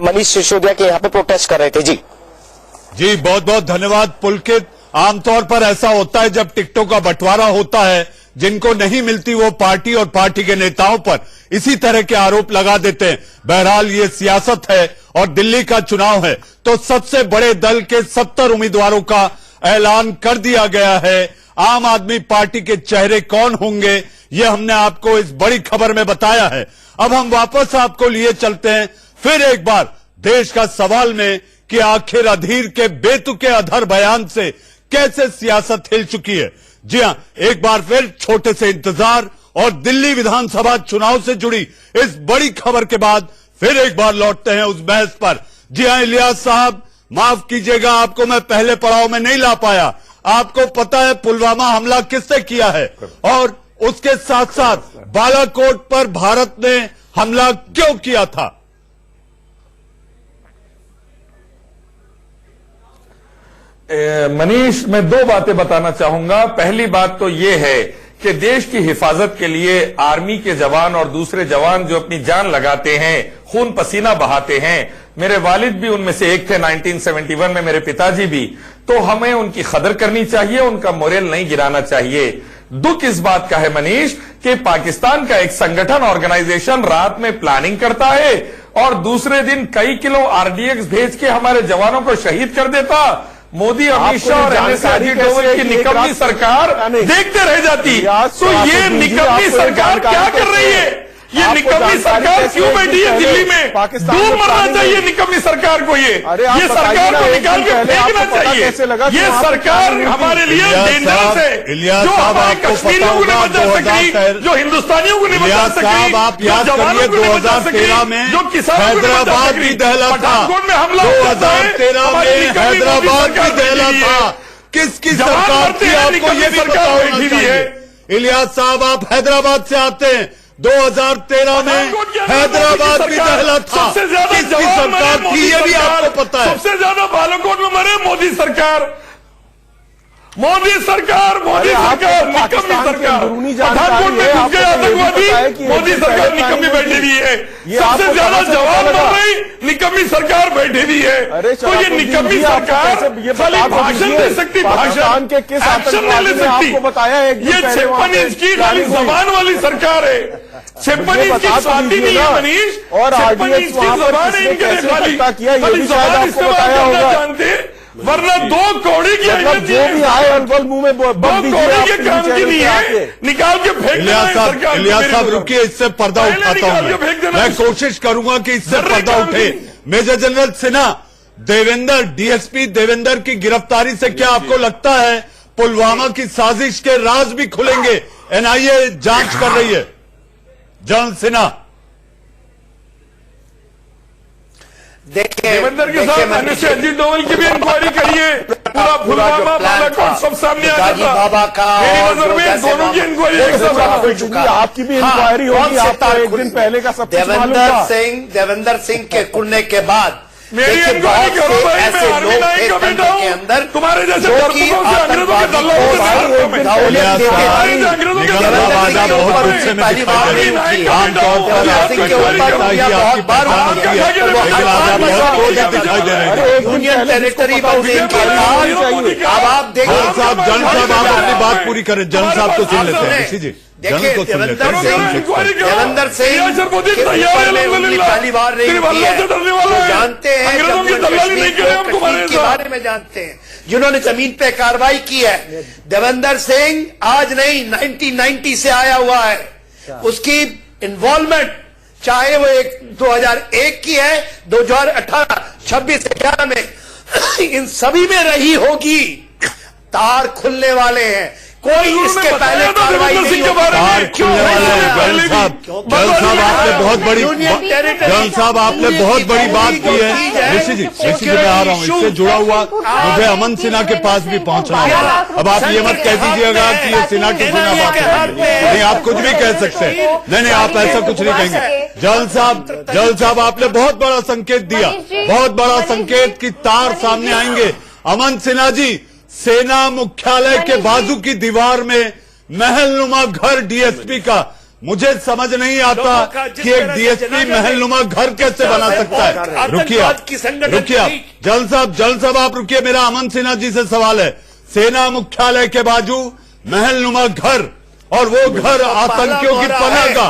मनीष सिसोदिया के यहाँ पे प्रोटेस्ट कर रहे थे। जी बहुत बहुत धन्यवाद पुलकित। आमतौर पर ऐसा होता है जब टिकटों का बंटवारा होता है, जिनको नहीं मिलती वो पार्टी और पार्टी के नेताओं पर इसी तरह के आरोप लगा देते हैं। बहरहाल ये सियासत है और दिल्ली का चुनाव है, तो सबसे बड़े दल के 70 उम्मीदवारों का ऐलान कर दिया गया है। आम आदमी पार्टी के चेहरे कौन होंगे ये हमने आपको इस बड़ी खबर में बताया है। अब हम वापस आपको लिए चलते हैं फिर एक बार देश का सवाल में कि आखिर अधीर के बेतुके अधर बयान से कैसे सियासत हिल चुकी है। जी हां, एक बार फिर छोटे से इंतजार और दिल्ली विधानसभा चुनाव से जुड़ी इस बड़ी खबर के बाद फिर एक बार लौटते हैं उस बहस पर। जी हां इलियास साहब, माफ कीजिएगा आपको मैं पहले पड़ाव में नहीं ला पाया। आपको पता है पुलवामा हमला किसने किया है और उसके साथ साथ बालाकोट पर भारत ने हमला क्यों किया था? मनीष, मैं 2 बातें बताना चाहूंगा। पहली बात तो यह है कि देश की हिफाजत के लिए आर्मी के जवान और दूसरे जवान जो अपनी जान लगाते हैं, खून पसीना बहाते हैं, मेरे वालिद भी उनमें से एक थे 1971 में, मेरे पिताजी भी, तो हमें उनकी कदर करनी चाहिए, उनका मोरल नहीं गिराना चाहिए। दुख इस बात का है मनीष कि पाकिस्तान का एक संगठन ऑर्गेनाइजेशन रात में प्लानिंग करता है और दूसरे दिन कई किलो आरडीएक्स भेज के हमारे जवानों को शहीद कर देता। मोदी, अमित शाह और एनएसआई डोवल की निकम्मी सरकार देखते रह जाती। तो ये निकम्मी सरकार क्या कर रही है? ये निकम्मी सरकार क्यों बैठी है दिल्ली में? दूर मरना चाहिए निकम्मी सरकार को। ये सरकार को निकाल के फेंकना चाहिए। ये सरकार हमारे लिए डेंजरस है, जो हमारे कश्मीरियों को नहीं बचा सकी, जो हिंदुस्तानियों को नहीं बचा सकी, जो जवानों को नहीं बचा सकी, जो किसानों को नहीं बचा सकी। पठानकोट में हमला 2013 में हैदराबाद की दहला था। किसकी सरकार थी आपको ये भी पता होना चाहिए। इलियास साहब, आप हैदराबाद से आते हैं। 2013 में हैदराबाद भी दहला था। सबसे ज्यादा जवान मरे मोदी ये भी आपको पता है। सबसे ज्यादा बालाकोट में मरे मोदी सरकार, मोदी सरकार, मोदी सरकार, निकम्मी सरकार। पठानकोट में घुस गए आतंकवादी, मोदी सरकार निकम्मी बैठी हुई है। सबसे ज्यादा जवान मर रही, निकम्मी सरकार बैठी हुई है। तो ये निकम्मी सरकार खाली भाषण दे सकती, भाषण के एक्शन नहीं ले सकती। ये 56 इंच की खाली जबान वाली सरकार है। 56 इंच की छाती नहीं है मनीष, और 56 इंच की जबान है इनके लिए। खाली जबान इस्तेमाल करना जानते, वरना 2 कौड़ी की जो भी आए अलबल मुंह में 2 कौड़ी के काम की नहीं है, निकाल के फेंक देना है सरकार। इलियास साहब रुकिए, इससे पर्दा उठाता हूं मैं कोशिश करूंगा कि इससे पर्दा उठे। Major general Sinha, Devendra, DSP Devendra की गिरफ्तारी से क्या आपको लगता है पुलवामा की साजिश के राज भी खुलेंगे? एनआईए जांच कर रही है। जनरल सिन्हा, देखिए, देवेंद्र के साथ अजीत डोवल की भी इंक्वायरी करिए। पूरा पुलवामा बालाकोट सब सामने आ जाता। मेरी नजर में दोनों की इंक्वायरी एक साथ हो चुका। आपकी भी इंक्वायरी होगी। आपको एक दिन पहले का सब देवेंद्र सिंह के खुलने के बाद मेरी देखिए, इंक्वायरी बहुत करो से भाई, ऐसे मैं आर्मी लोग नाइन थे का तंत्र बेटा हूं। के अंदर तुम्हारे जैसे जो कि डरपोकों से अंग्रेजों के आतंकवादी दल्लों को के सहूलियत देते थे। तुम्हारे जैसे अंग्रेजों के निगम दल्लों साहब आज आप बहुत गुस्से में पहली बार दिखाई दे नहीं रहे उठी हैं। है। आमतौर पर देवेंद्र आपकी सिंह के ऊपर पत्रकारिता ही उंगलियां आपकी बहुत बार पहचान उठी होती है, है। वो लेकिन आज आप बहुत क्रोधित दिखाई दे रहे हैं। यूनियन टेरिटरी बाउंड्री के बाद अब आप देखिए जन साहब आप अपनी बात पूरी करें। जन साहब को सुन लेते हैं ऋषि जी, जन देखिए को सुन लेते देवेंद्र हैं। सिंह पहली बार नहीं उठी है। जो जानते हैं जम्मू एंड कश्मीर को, कश्मीर के बारे में जानते हैं, जिन्होंने जमीन पे कार्रवाई की है। देवेंद्र सिंह आज नहीं 1990 से आया हुआ है। उसकी इन्वॉल्वमेंट चाहे वो 2001 की है, 2018, 26, 11 में इन सभी में रही होगी। तार खुलने वाले हैं, कोई इसके पहले कार्रवाई नहीं होगी। तार खुलने वाले हैं। जन साहब आपने बहुत बड़ी जन साहब आपने बहुत बड़ी बात की है। ऋषि जी मैं आ रहा हूँ, इससे जुड़ा हुआ मुझे अमन सिन्हा के पास भी पहुंचना होगा। अब आप ये मत कह दीजिएगा कि ये सिन्हा की सिन्हा बात है। नहीं, आप कुछ भी कह सकते हैं। नहीं, आप ऐसा कुछ नहीं कहेंगे। जल साहब आपने बहुत बड़ा संकेत दिया, बहुत बड़ा संकेत कि तार सामने आएंगे। अमन सिन्हा जी, सेना मुख्यालय के बाजू की दीवार में महलनुमा घर डीएसपी का, मुझे समझ नहीं आता कि एक डीएसपी महलनुमा घर कैसे बना सकता है। रुकिए जल साहब आप रुकिए। मेरा अमन सिन्हा जी से सवाल है, सेना मुख्यालय के बाजू महलनुमा घर, और वो घर आतंकियों की पनाह का,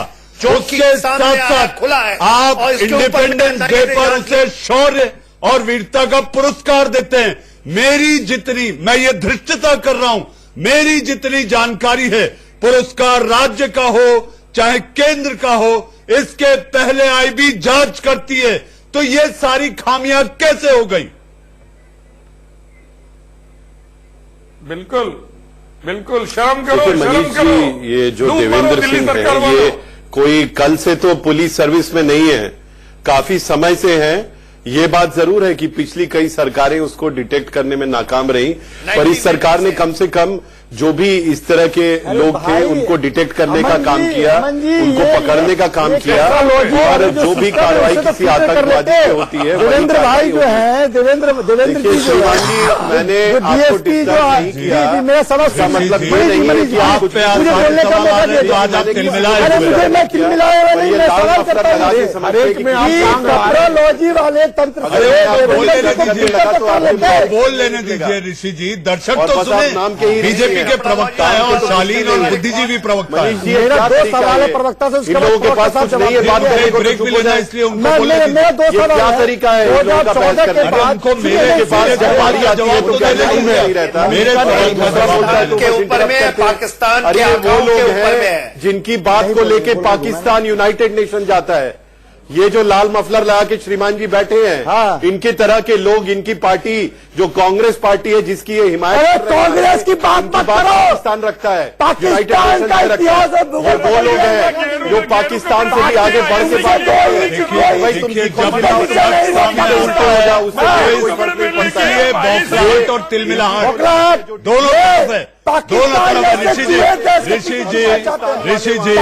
उसके साथ साथ आप इंडिपेंडेंस डे पर उसे शौर्य और वीरता का पुरस्कार देते हैं। मेरी जितनी, मैं ये धृष्टता कर रहा हूं, मेरी जितनी जानकारी है, पुरस्कार राज्य का हो चाहे केंद्र का हो, इसके पहले आईबी जांच करती है। तो ये सारी खामियां कैसे हो गई? बिल्कुल शर्म करो। मनीष जी, ये जो देवेंद्र सिंह है, ये कोई कल से तो पुलिस सर्विस में नहीं है, काफी समय से है। ये बात जरूर है कि पिछली कई सरकारें उसको डिटेक्ट करने में नाकाम रही, पर इस सरकार ने कम से कम जो भी इस तरह के लोग थे उनको डिटेक्ट करने का काम किया, उनको पकड़ने का काम किया, और जो भी कार्रवाई किसी आतंकवादी पे होती है, देवेंद्र भाई जो है, देवेंद्र श्रीमान जी, मैंने आपको डिस्टर्ब नहीं किया। मेरा समझ का मतलब ये नहीं है कि आप पे आज आप तिलमिलाए वाले तंत्र बोल लेने दीजिए ऋषि जी, दर्शक तो सुने। बीजेपी के प्रवक्ता है और शालीन और बुद्धिजी भी प्रवक्ता है। मेरा दो सवाल है प्रवक्ता से, इन लोगों के पास कुछ नहीं है, बात करने को ब्रेक भी लेना, इसलिए उनको बोलने मेरा दो सवाल क्या तरीका है उनको मेरे के पास जब बारी आती है तो क्या नहीं रहता। मेरे के ऊपर में पाकिस्तान के वो लोग हैं जिनकी बात को लेके पाकिस्तान यूनाइटेड नेशन जाता है। ये जो लाल मफलर लगा के श्रीमान जी बैठे हैं, हाँ। इनकी तरह के लोग, इनकी पार्टी जो कांग्रेस पार्टी है जिसकी ये हिमायत, कांग्रेस की बात मत करो। पाकिस्तान रखता है, पाकिस्तान का इतिहास है, ये वो लोग हैं जो पाकिस्तान से भी आगे बढ़ के बात भाई तुम बॉक्सलाहट और तिलमिलाहट दोनों तरफ है, दोनों तरफ है। ऋषि जी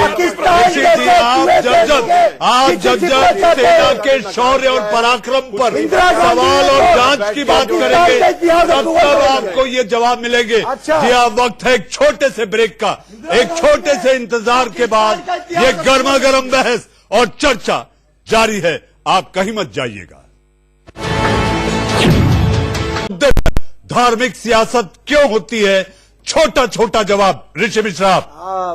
आप जब सेना के शौर्य और पराक्रम पर सवाल और जांच की बात करेंगे तब आपको ये जवाब मिलेंगे। जी हाँ, वक्त है एक छोटे से ब्रेक का। एक छोटे से इंतजार के बाद ये गर्मा गर्म बहस और चर्चा जारी है, आप कहीं मत जाइएगा। धार्मिक सियासत क्यों होती है? छोटा छोटा जवाब ऋषि मिश्रा।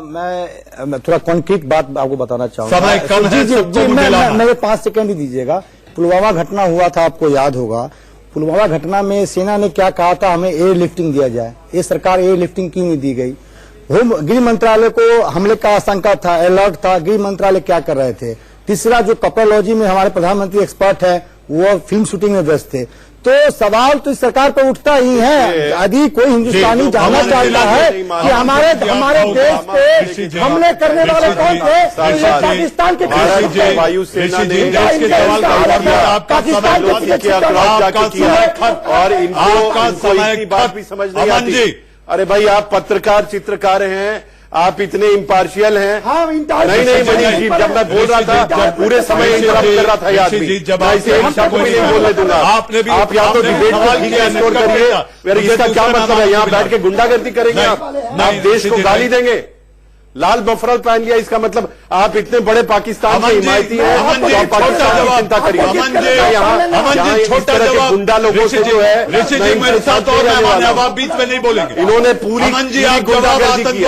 मैं थोड़ा कॉन्क्रीट बात आपको बताना चाहूंगा। समय कम है, सबको मुझे मेरे 5 सेकंड ही दीजिएगा। पुलवामा घटना हुआ था, आपको याद होगा। पुलवामा घटना में सेना ने क्या कहा था, हमें एयर लिफ्टिंग दिया जाए। ये सरकार एयर लिफ्टिंग क्यों नहीं दी गई? गृह मंत्रालय को हमले का आशंका था, अलर्ट था, गृह मंत्रालय क्या कर रहे थे? तीसरा, जो कपड़ोलॉजी में हमारे प्रधानमंत्री एक्सपर्ट है, वो फिल्म शूटिंग में व्यस्त थे। तो सवाल तो इस सरकार पर उठता ही है। यदि कोई हिंदुस्तानी जानना चाहता है कि हमारे देश पे हमले करने वाले कौन थे, पाकिस्तान के वायुसेना ने पाकिस्तान और इनकी बात भी समझ नहीं आती। अरे भाई, आप पत्रकार चित्रकार हैं, आप इतने इम्पार्शियल हैं। हाँ, नहीं मनीष जी, जब मैं बोल रहा था पूरे समय इंटरप्ट कर रहा था याद नहीं, जब ऐसे एक शब्द भी नहीं बोलने दूंगा। आपने भी आप या तो डिबेट को ठीक है स्कोर करिए, इसका क्या मतलब है? यहाँ बैठ के गुंडागर्दी करेंगे आप देश को गाली देंगे? लाल मफरल पहन लिया, इसका मतलब आप इतने बड़े पाकिस्तान के हिमायती हैं, तो पाकिस्तान की चिंता करिए। छोटा जवाब गुंडा लोगों से जो है, बीच में नहीं बोलेंगे। इन्होंने पूरी गुंडागर्दी की।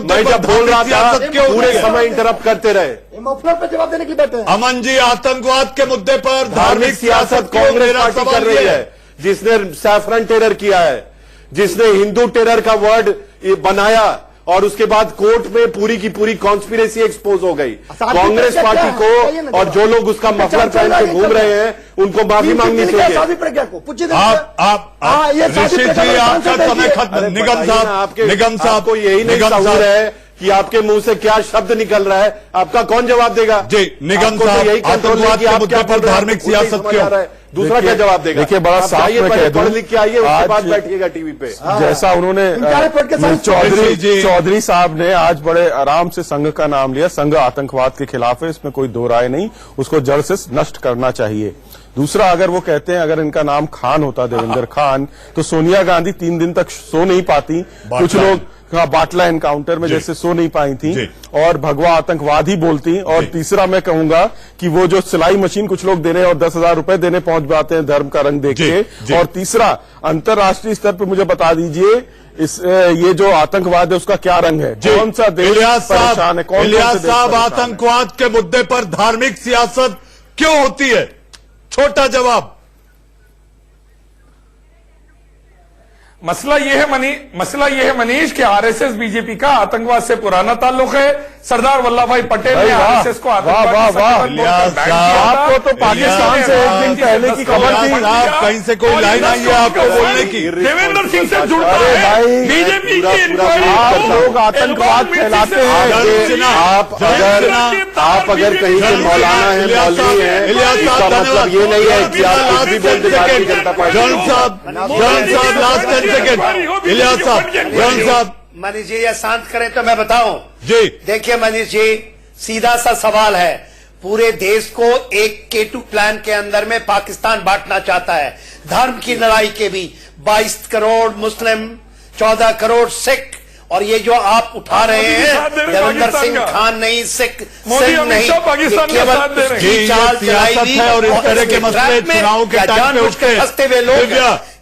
मैं जब बोल रहा था पूरे समय इंटरप्ट करते रहे। मफलर पे जवाब देने के लिए बैठे हैं। अमन जी, आतंकवाद के मुद्दे पर धार्मिक सियासत कांग्रेस पार्टी कर रही है, जिसने सैफरन टेरर किया है, जिसने हिंदू टेरर का वर्ड बनाया और उसके बाद कोर्ट में पूरी की पूरी कॉन्स्पिरेसी एक्सपोज हो गई। कांग्रेस पार्टी को और जो लोग उसका मफलर पहन के घूम रहे हैं उनको माफी मांगनी चाहिए। आपका समय खत्म। निगम साहब को यही नहीं शऊर है कि आपके मुंह से क्या शब्द निकल रहा है, आपका कौन जवाब देगा? जी, निगम साहब, यही आतंकवाद के मुद्दे पर धार्मिक सियासत क्यों? दूसरा क्या जवाब देगा? देखिए, बड़ा साफ में कह दूं, पढ़ लिख के आइए, उसके बाद बैठिएगा टीवी पे। जैसा उन्होंने चौधरी साहब ने आज बड़े आराम से संघ का नाम लिया। संघ आतंकवाद के खिलाफ है, इसमें कोई दो राय नहीं, उसको जड़ से नष्ट करना चाहिए। दूसरा, अगर वो कहते हैं अगर इनका नाम खान होता, देवेंद्र खान, तो सोनिया गांधी 3 दिन तक सो नहीं पाती। कुछ लोग बाटला एनकाउंटर में जैसे सो नहीं पाई थी और भगवा आतंकवाद ही बोलती। और तीसरा मैं कहूंगा कि वो जो सिलाई मशीन कुछ लोग देने और 10,000 रुपए देने पहुंच जाते हैं धर्म का रंग देख के। और तीसरा, अंतर्राष्ट्रीय स्तर पर मुझे बता दीजिए ये जो आतंकवाद है उसका क्या रंग है? कौन सा देश परेशान है? इलियास साहब, आतंकवाद के मुद्दे पर धार्मिक सियासत क्यों होती है? छोटा जवाब। मसला ये है मनीष कि आरएसएस बीजेपी का आतंकवाद से पुराना ताल्लुक है। सरदार वल्लभ भाई पटेल ने आरएसएस को आपको तो पाकिस्तान से एक दिन पहले की खबर थी। आप कहीं से कोई लाइन आई है आपको बोलने की? देवेंद्र सिंह से जुड़ता है बीजेपी की। आप लोग आतंकवाद फैलाते हैं। आप अगर कहीं से मौलाना है, मौलवी है, इसका मतलब ये नहीं है कि आप कुछ भी बोलते भारतीय जनता पार्टी। इलियास साहब, मनीष जी ये शांत करें तो मैं बताऊं जी। देखिए मनीष जी, सीधा सा सवाल है। पूरे देश को एक K2 प्लान के अंदर में पाकिस्तान बांटना चाहता है। धर्म की लड़ाई के भी 22 करोड़ मुस्लिम, 14 करोड़ सिख, और ये जो आप उठा रहे हैं देवेंद्र सिंह खान नहीं, सिख नहीं, केवल उसकी चाल चलाई हुई और इस तरह के मसले चुनाव के टाइम पे उठते हैं। फंसते हुए लोग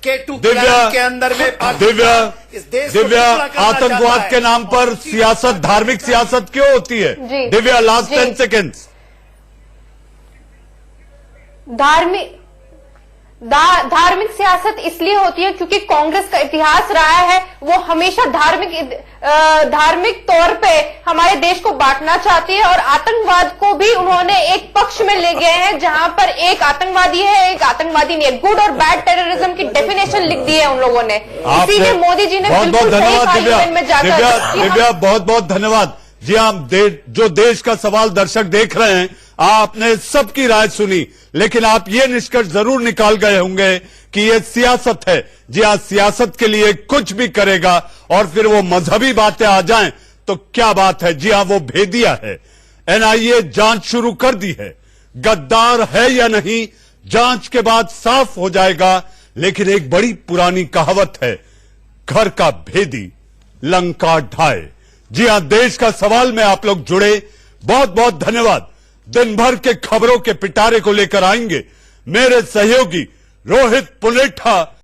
K2 प्लान के अंदर में दिव्या, आतंकवाद के नाम पर सियासत, धार्मिक सियासत क्यों होती है? Divya, last 10 seconds. धार्मिक सियासत इसलिए होती है क्योंकि कांग्रेस का इतिहास रहा है, वो हमेशा धार्मिक तौर पे हमारे देश को बांटना चाहती है। और आतंकवाद को भी उन्होंने एक पक्ष में ले गए हैं जहां पर एक आतंकवादी है, एक आतंकवादी नहीं है। गुड और बैड टेररिज्म की डेफिनेशन लिख दी है उन लोगों ने। इसीलिए मोदी जी ने बिल्कुल सही पार्लियामेंट में जाकर। दिव्या, बहुत बहुत धन्यवाद। जी हाँ, जो देश का सवाल दर्शक देख रहे हैं, आपने सबकी राय सुनी, लेकिन आप ये निष्कर्ष जरूर निकाल गए होंगे कि ये सियासत है। जी हाँ, सियासत के लिए कुछ भी करेगा और फिर वो मजहबी बातें आ जाएं तो क्या बात है। जी हाँ, वो भेदिया है। NIA जांच शुरू कर दी है। गद्दार है या नहीं, जांच के बाद साफ हो जाएगा। लेकिन एक बड़ी पुरानी कहावत है, घर का भेदी लंका ढाए। जी हां, देश का सवाल में आप लोग जुड़े, बहुत बहुत धन्यवाद। दिन भर के खबरों के पिटारे को लेकर आएंगे मेरे सहयोगी रोहित पुलेठा।